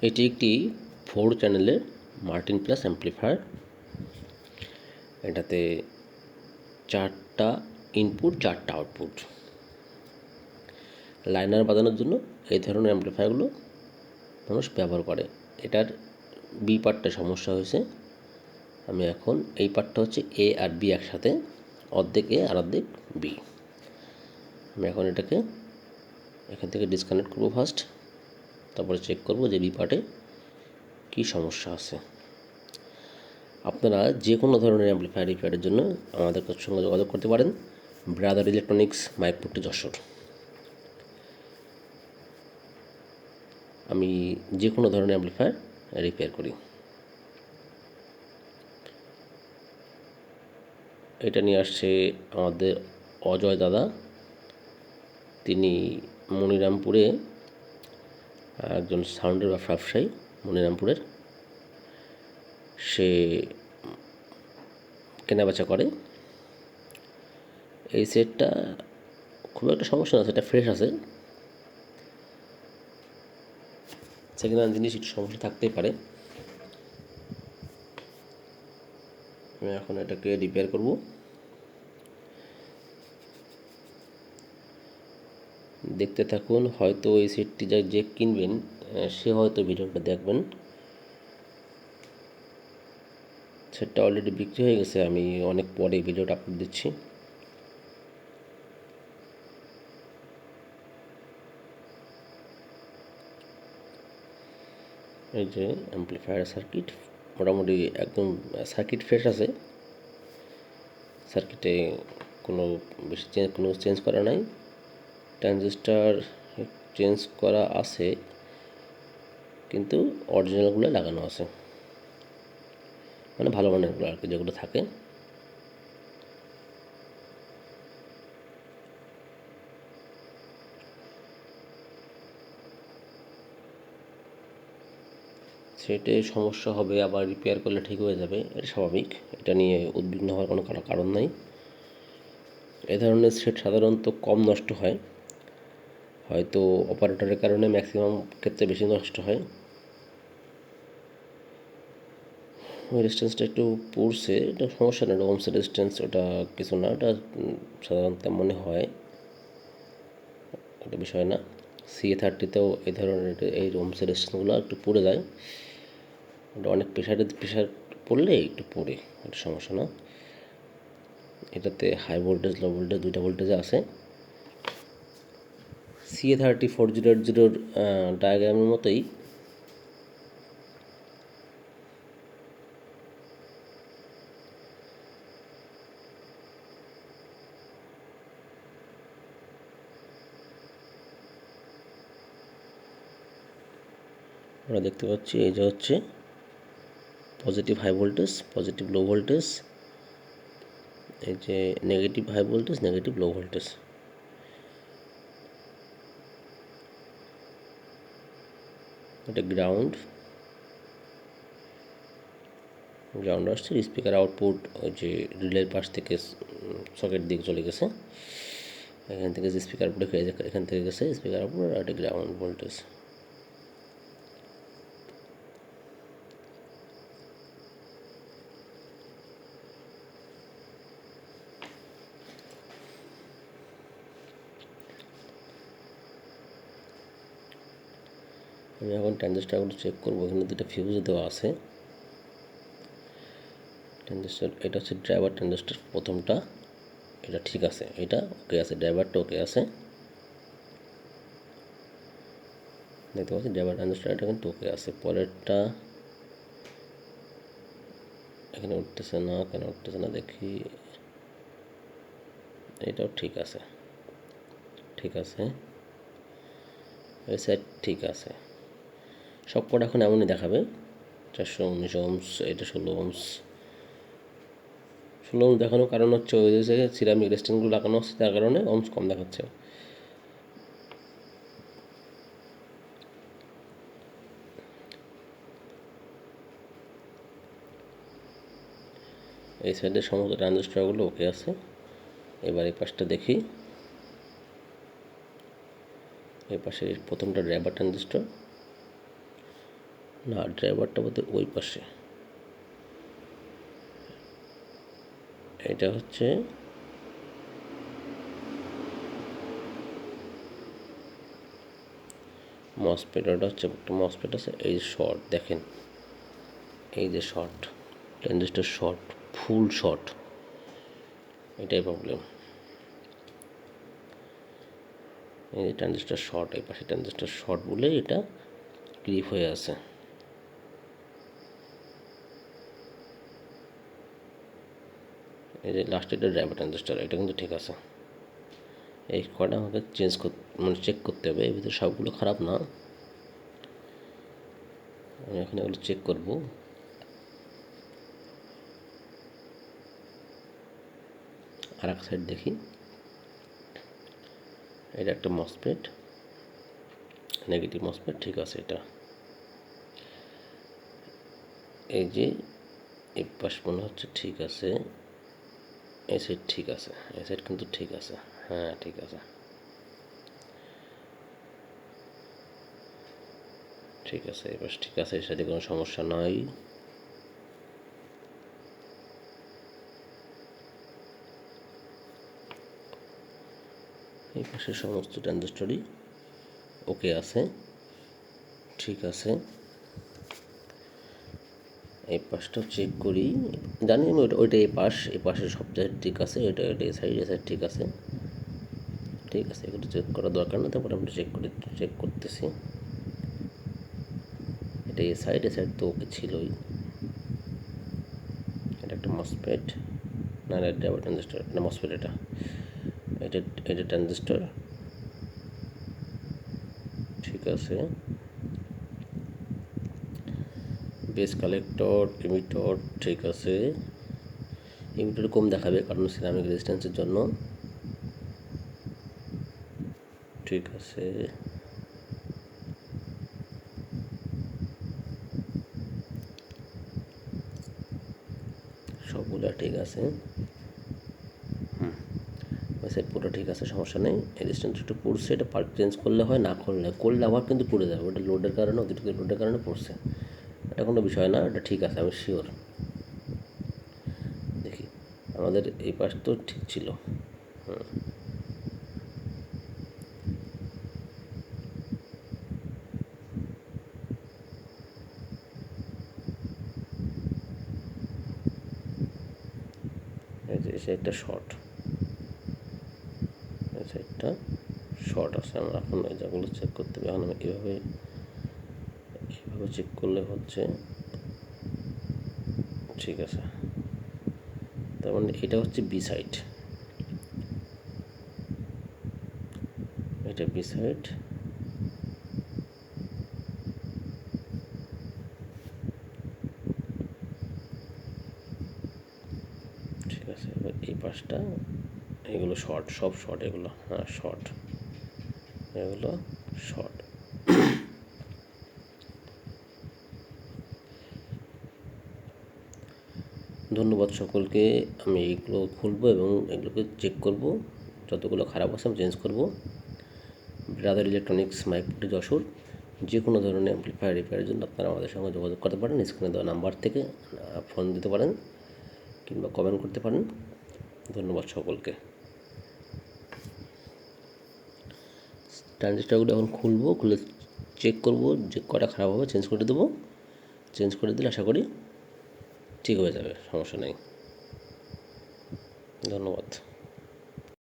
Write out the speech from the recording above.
এটি একটি 4 চ্যানেলের মার্টিন প্লাস অ্যাম্প্লিফায়ার। এটাতে 4টা ইনপুট 4টা আউটপুট। লাইনার বাজানোর জন্য এই ধরনের অ্যাম্প্লিফায়ারগুলো মানুষ ব্যবহার করে। এটার বি পার্টটা সমস্যা হয়েছে। আমি এখন এই পার্টটা হচ্ছে এ আর বি একসাথে, অর্ধেক এ আর অর্ধেক বি। আমি এখন এটাকে এখান থেকে ডিসকানেক্ট করবো ফার্স্ট, তারপরে চেক করব যে বি পার্টে কী সমস্যা আছে। আপনারা যে কোনো ধরনের অ্যাম্প্লিফায়ার রিপেয়ারের জন্য আমাদের সঙ্গে যোগাযোগ করতে পারেন। Brother electronics, Maikpatti, Jessore. আমি যে কোনো ধরনের অ্যাম্প্লিফায়ার রিপেয়ার করি। এটা নিয়ে আসছে আমাদের অজয় দাদা। তিনি মনিরামপুরে একজন সাউন্ডের ব্যবসায়ী, মনিরামপুরের। সে কেনাবেচা করে। এই সেটটা খুব একটা সমস্যা না, সেটা ফ্রেশ আছে। সেকেন্ড হ্যান্ড জিনিস একটু সমস্যা থাকতেই পারে। আমি এখন এটাকে রিপেয়ার করব। দেখতে থাকুন। হয়তো এই সেটটি যে কিনবেন সে হয়তো ভিডিওটা দেখবেন। সেটটা অলরেডি বিক্রি হয়ে গেছে, আমি অনেক পরে ভিডিওটা আপলোড দিচ্ছি। এই যে অ্যাম্প্লিফায়ার সার্কিট, মোটামুটি একদম সার্কিট ফ্রেশ আছে। সার্কিটে কোনো বেশি চেঞ্জ করা নাই। ট্রানজিস্টার চেঞ্জ করা আছে, কিন্তু অরিজিনালগুলো লাগানো আছে, মানে ভালো মানেরগুলো আর কি, যেগুলো থাকে। সেটে সমস্যা হবে, আবার রিপেয়ার করলে ঠিক হয়ে যাবে, এটা স্বাভাবিক। এটা নিয়ে উদ্বিগ্ন হওয়ার কোনো কারণ নাই। এ ধরনের সেট সাধারণত কম নষ্ট হয়, হয়তো অপারেটরের কারণে ম্যাক্সিমাম ক্ষেত্রে বেশি নষ্ট হয়। রেজিস্ট্যান্সটা একটু পড়ছে, এটা সমস্যা না, ওমস রেজিস্ট্যান্স, ওটা কিছু না, ওটা সাধারণত মনে হয়, ওটা বিষয় না। CA30তেও এই ধরনের এই ওমস রেজিস্ট্যান্সগুলো একটু পড়ে যায়। ওটা অনেক প্রেশার পড়লে একটু পড়ে, এটা সমস্যা না। এটাতে হাই ভোল্টেজ, লো ভোল্টেজ, দুইটা ভোল্টেজে আছে। CA30 4080 ডায়াগ্রামের মতোই আমরা দেখতে পাচ্ছি। এই যে হচ্ছে positive high voltage, positive low voltage, এই যে negative high voltage, negative low voltage. এটা গ্রাউন্ড আসছে। স্পিকার আউটপুট ওই যে রিলের পাশ থেকে সকেট দিকে চলে গেছে। এখান থেকে যে স্পিকার আউটপুট এখান থেকে গেছে স্পিকার আউটপুট, আর এটা গ্রাউন্ড ভোল্টেজ। আমি এখন ট্রানজিস্টারগুলো চেক করবো। এখানে দুটো ফিউজ দেওয়া আছে। ট্রানজিস্টার, এটা হচ্ছে ড্রাইভার ট্রানজিস্টার, প্রথমটা, এটা ঠিক আছে, এটা ওকে আছে, ড্রাইভারটা ওকে আছে। দেখতে পাচ্ছি ড্রাইভার ট্রানজিস্টার, এটা কিন্তু ওকে আছে। পরেরটা এখানে উঠতেছে না, কেন উঠতেছে না দেখি। এটাও ঠিক আছে, ঠিক আছে। এই সাইড ঠিক আছে। সব কটা এখন এমনই দেখাবে। 419 ওমস, এটা 16 ওমস। 16 ওমস দেখানোর কারণ হচ্ছে ওই যে সিরামিক রেস্টেন্টগুলো লাগানো হচ্ছে, তার কারণে ওমস কম দেখাচ্ছে। এই সাইডের সমস্ত ট্রানজিস্টারগুলো ওকে আছে। এবার এই পাশটা দেখি। এই পাশে প্রথমটা ড্রাইভার ট্রানজিস্টার, না, ড্রাইভারটা বোধহয় ওই পাশে। এটা হচ্ছে মসফেট, ওটা হচ্ছে একটা মসফেট আছে। এই যে শর্ট দেখেন, এই যে শর্ট, ট্রানজিস্টর শর্ট, ফুল শর্ট, এটাই প্রবলেম। এই যে ট্রানজিস্টর শর্ট, এই পাশে ট্রানজিস্টর শর্ট বলে এটা ক্লিপ হয়ে আছে। এই যে লাস্টে এটা ড্রাইভার ট্রানজিস্টর, এটা কিন্তু ঠিক আছে। এই কটা আমাকে চেঞ্জ মানে চেক করতে হবে। এর ভিতরে সবগুলো খারাপ না, আমি এখন এগুলো চেক করব। আর এক সাইড দেখি, এটা একটা মসফেট, নেগেটিভ মসফেট, ঠিক আছে। এটা এই যে এই পাশ মনে হচ্ছে ঠিক আছে, এই সাইড ঠিক আছে, এই সাইড কিন্তু ঠিক আছে। হ্যাঁ ঠিক আছে, ঠিক আছে, এই পাশ ঠিক আছে, এর সাথে কোনো সমস্যা নাই। এই পাশের সমস্ত ট্রানজিস্টরই ওকে আছে, ঠিক আছে। এই পাশটাও চেক করি, জানি আমি ওইটা এই পাশের সব জায়গায় ঠিক আছে, এটা এই সাইড ঠিক আছে, ঠিক আছে। এগুলো চেক করার দরকার না, তারপরে আমরা চেক করতেছি। এটা এই সাইড তো ওকে ছিলই। এটা একটা মসফেট, না এটা আবার ট্রানজিস্টর, না মসফেট এটা, এটা এটা ট্রানজিস্টর, ঠিক আছে। বেস কালেক্টর, ইমিটর, ঠিক আছে। ইমিটর কম দেখাবে কারণ সিরামিক রেজিস্ট্যান্সের জন্য, ঠিক আছে। সবগুলো ঠিক আছে। ওই সাইড পুরো ঠিক আছে, সমস্যা নেই। রেজিস্ট্যান্স একটু পড়ছে, এটা পার্ট চেঞ্জ করলে হয়, না করলে আবার কিন্তু পড়ে যাবে। ওটা লোডের কারণে, অতিরিক্ত লোডের কারণে পড়ছে, এটা কোনো বিষয় না, এটা ঠিক আছে, আমি শিওর। দেখি, আমাদের এই পাশ তো ঠিক ছিল। এই যে এই সাইডটা শর্ট, এই সাইডটা শর্ট আছে। আমরা এখন এই জায়গাগুলো চেক করতে হবে। এখন আমি এইভাবে চেক করলে হচ্ছে, ঠিক আছে। তার মানে এটা হচ্ছে বি সাইড, এটা বি সাইড, ঠিক আছে। এবার এই পাশটা, এগুলো শর্ট, সব শর্ট এগুলো, হ্যাঁ শর্ট, এগুলো শর্ট। ধন্যবাদ সকলকে। আমি এগুলো খুলবো এবং এগুলোকে চেক করব, যতগুলো খারাপ আছে আমি চেঞ্জ করব। Brother electronics, Maikpatti, Jessore. যে কোনো ধরনের অ্যাম্প্লিফায়ার রিপেয়ারের জন্য আপনারা আমাদের সঙ্গে যোগাযোগ করতে পারেন। স্ক্রিনে দেওয়া নাম্বার থেকে ফোন দিতে পারেন কিংবা কমেন্ট করতে পারেন। ধন্যবাদ সকলকে। ট্রানজিস্টারগুলো এখন খুলবো, খুলে চেক করব, যে কটা খারাপ হবে চেঞ্জ করে দেবো। চেঞ্জ করে দিলে আশা করি ঠিক হয়ে যাবে, সমস্যা নেই। ধন্যবাদ।